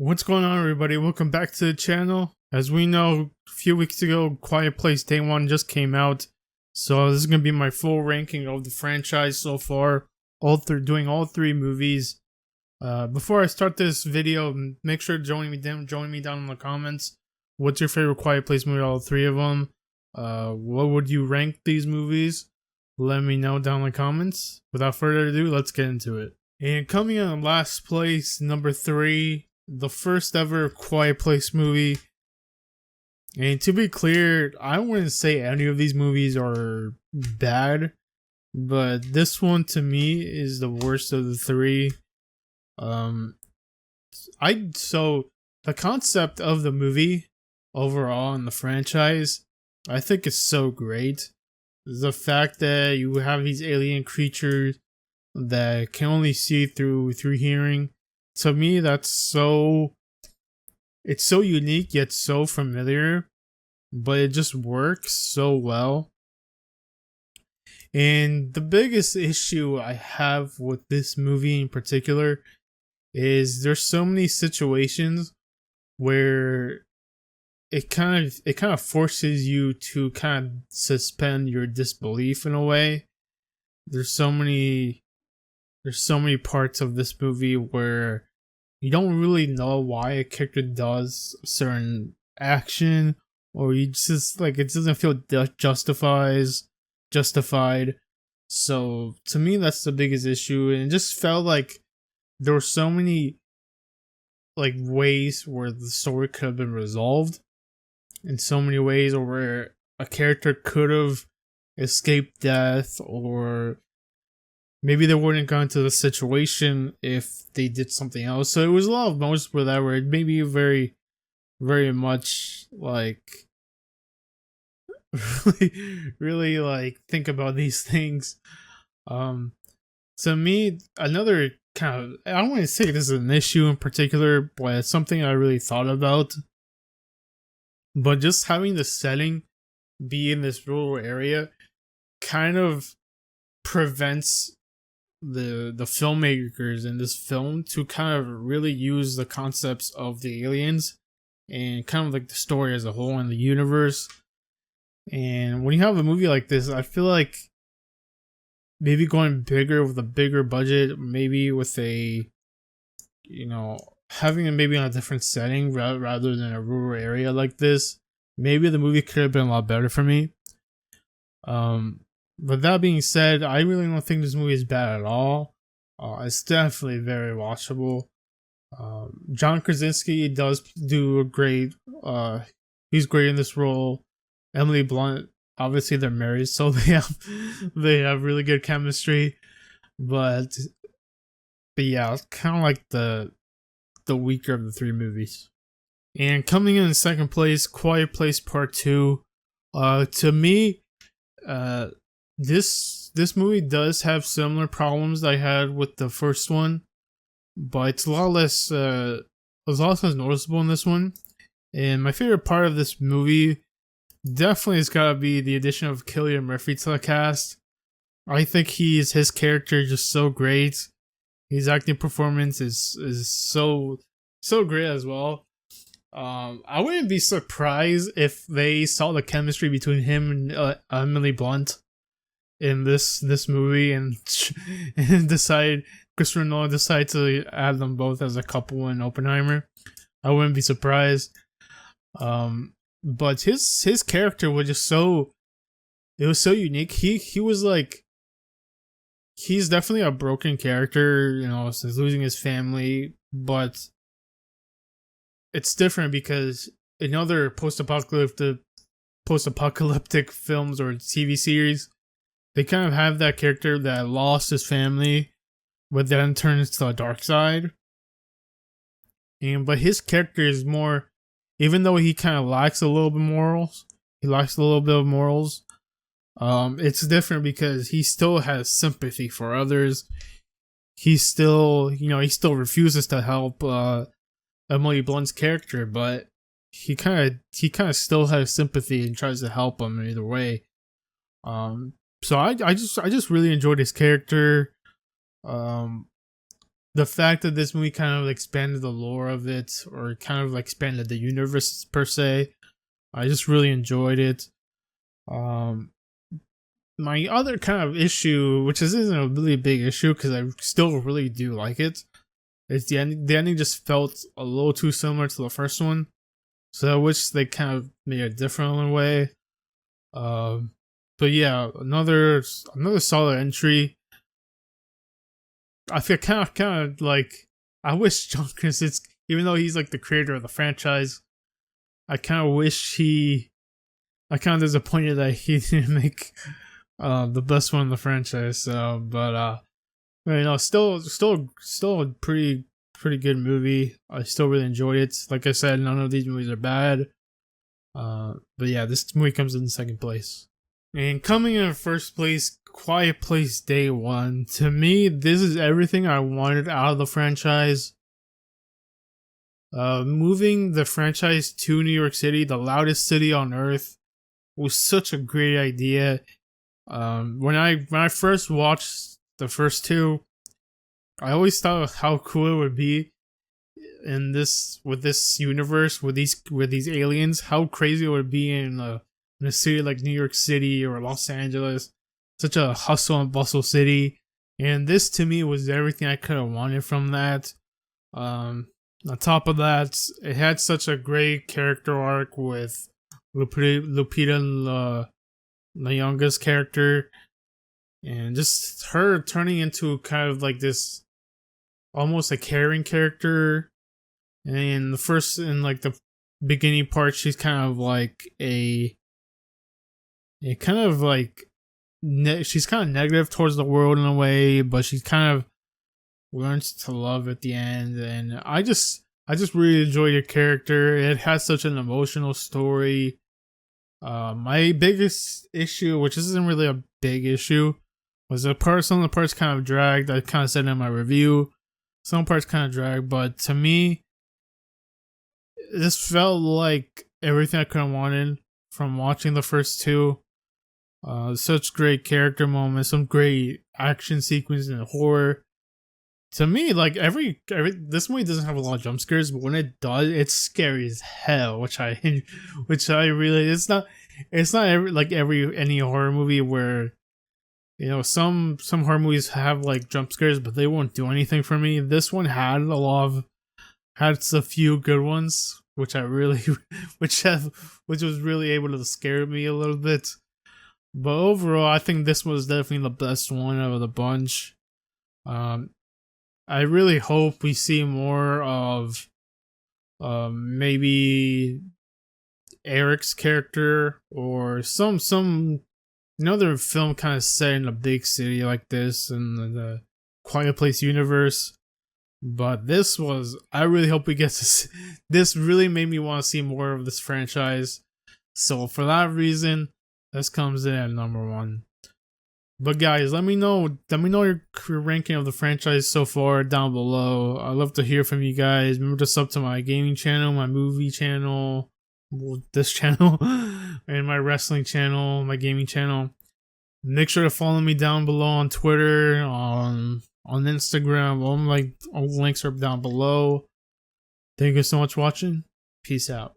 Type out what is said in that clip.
What's going on, everybody? Welcome back to the channel. As we know, a few weeks ago, Quiet Place Day 1 just came out. So this is going to be my full ranking of the franchise so far. Doing all three movies. Before I start this video, make sure to join me down in the comments. What's your favorite Quiet Place movie, all three of them? What would you rank these movies? Let me know down in the comments. Without further ado, let's get into it. And coming in last place, number 3, the first ever Quiet Place movie. And to be clear, I wouldn't say any of these movies are bad, but this one to me is the worst of the three. So the concept of the movie overall in the franchise, I think is so great. The fact that you have these alien creatures that can only see through hearing. To me, it's so unique yet so familiar, but it just works so well. And the biggest issue I have with this movie in particular is there's so many situations where it kind of forces you to kind of suspend your disbelief in a way. There's so many parts of this movie where you don't really know why a character does a certain action, or you just like it doesn't feel justified. So to me, that's the biggest issue, and it just felt like there were so many like ways where the story could have been resolved, in so many ways, or where a character could have escaped death, or maybe they wouldn't gone into the situation if they did something else. So it was a lot of moments where that where it made me very, very much like really like think about these things. To me, another kind of, I don't want to say this is an issue in particular, but it's something I really thought about. But just having the setting be in this rural area kind of prevents the filmmakers in this film to kind of really use the concepts of the aliens and kind of like the story as a whole and the universe. And when you have a movie like this, I feel like maybe going bigger with a bigger budget, maybe with a, having it maybe in a different setting rather than a rural area like this, maybe the movie could have been a lot better for me. But that being said, I really don't think this movie is bad at all. It's definitely very watchable. John Krasinski does do a great. He's great in this role. Emily Blunt, obviously they're married, so they have really good chemistry. But yeah, it's kind of like the weaker of the three movies. And coming in second place, Quiet Place Part 2. To me, this movie does have similar problems I had with the first one, but it's a lot less noticeable in this one. And my favorite part of this movie definitely has got to be the addition of Cillian Murphy to the cast. I think his character is just so great. His acting performance is so great as well. I wouldn't be surprised if they saw the chemistry between him and Emily Blunt in this movie and Christopher Nolan decided to add them both as a couple in Oppenheimer. I wouldn't be surprised. But his character was just so unique. He was like, he's definitely a broken character, since losing his family, but it's different because in other post-apocalyptic films or TV series, they kind of have that character that lost his family, but then turns to the dark side. But his character is more, even though he kind of lacks a little bit of morals. It's different because he still has sympathy for others. He still refuses to help Emily Blunt's character, but he kind of still has sympathy and tries to help him either way. So I just really enjoyed his character. the fact that this movie kind of expanded the lore of it, or kind of expanded the universe per se, I just really enjoyed it. My other kind of issue, which isn't a really big issue because I still really do like it, is the ending. The ending just felt a little too similar to the first one, so I wish they kind of made it different in a way. But yeah, another solid entry. I feel kind of like I wish John Krasinski, even though he's like the creator of the franchise, I kind of wish he. I kind of disappointed that he didn't make the best one in the franchise. So, but you know, still a pretty good movie. I still really enjoyed it. Like I said, none of these movies are bad. But yeah, this movie comes in second place. And coming in first place, Quiet Place Day One. To me, this is everything I wanted out of the franchise. Moving the franchise to New York City, the loudest city on earth, was such a great idea. When I first watched the first two, I always thought of how cool it would be in this universe with these aliens. How crazy it would be in a city like New York City or Los Angeles, such a hustle and bustle city. And this to me was everything I could have wanted from that. On top of that, it had such a great character arc with Lupita Nyong'o's character, and just her turning into kind of like this almost a caring character. And in the beginning part, she's kind of like she's kind of negative towards the world in a way, but she's kind of learns to love at the end. And I just really enjoyed her character. It has such an emotional story. My biggest issue, which isn't really a big issue, was some of the parts kind of dragged. I kind of said in my review, some parts kind of dragged, but to me, this felt like everything I could have wanted from watching the first two. Such great character moments, some great action sequences and horror. To me, like every this movie doesn't have a lot of jump scares, but when it does, it's scary as hell. Which I really, it's not any horror movie where, you know, some horror movies have like jump scares, but they won't do anything for me. This one had a few good ones, which was really able to scare me a little bit. But overall, I think this was definitely the best one out of the bunch. I really hope we see more of maybe Eric's character, or some another film kind of set in a big city like this in the Quiet Place universe. But I really hope we get to see, this really made me want to see more of this franchise. So for that reason, this comes in at number one. But guys, let me know your ranking of the franchise so far down below. I'd love to hear from you guys. Remember to sub to my gaming channel, my movie channel, this channel, and my wrestling channel, my gaming channel. Make sure to follow me down below on Twitter, on Instagram. All the links are down below. Thank you so much for watching. Peace out.